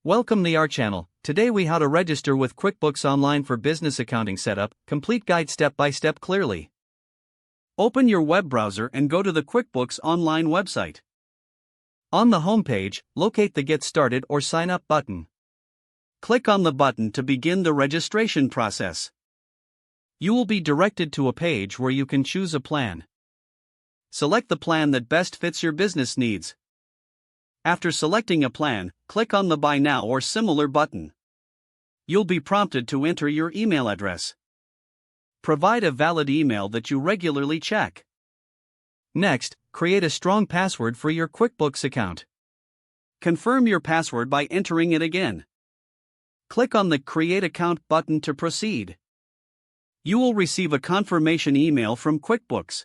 Welcome to our channel. Today we how to register with QuickBooks Online for business accounting setup, complete guide step by step clearly. Open your web browser and go to the QuickBooks Online website. On the home page, locate the Get Started or Sign Up button. Click on the button to begin the registration process. You will be directed to a page where you can choose a plan. Select the plan that best fits your business needs. After selecting a plan, click on the Buy Now or similar button. You'll be prompted to enter your email address. Provide a valid email that you regularly check. Next, create a strong password for your QuickBooks account. Confirm your password by entering it again. Click on the Create Account button to proceed. You will receive a confirmation email from QuickBooks.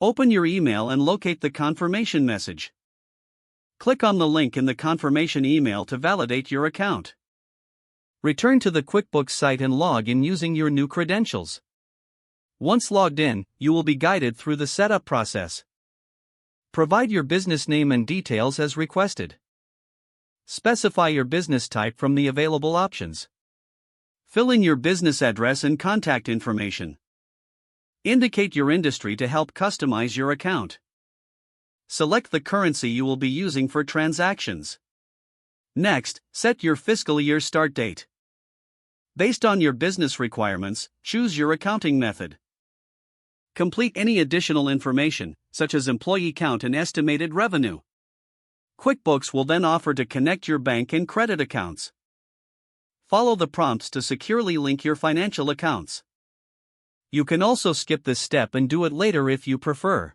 Open your email and locate the confirmation message. Click on the link in the confirmation email to validate your account. Return to the QuickBooks site and log in using your new credentials. Once logged in, you will be guided through the setup process. Provide your business name and details as requested. Specify your business type from the available options. Fill in your business address and contact information. Indicate your industry to help customize your account. Select the currency you will be using for transactions. Next, set your fiscal year start date. Based on your business requirements, choose your accounting method. Complete any additional information, such as employee count and estimated revenue. QuickBooks will then offer to connect your bank and credit accounts. Follow the prompts to securely link your financial accounts. You can also skip this step and do it later if you prefer.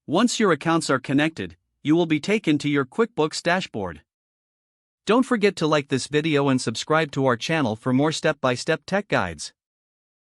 Once your accounts are connected, you will be taken to your QuickBooks dashboard. Don't forget to like this video and subscribe to our channel for more step-by-step tech guides.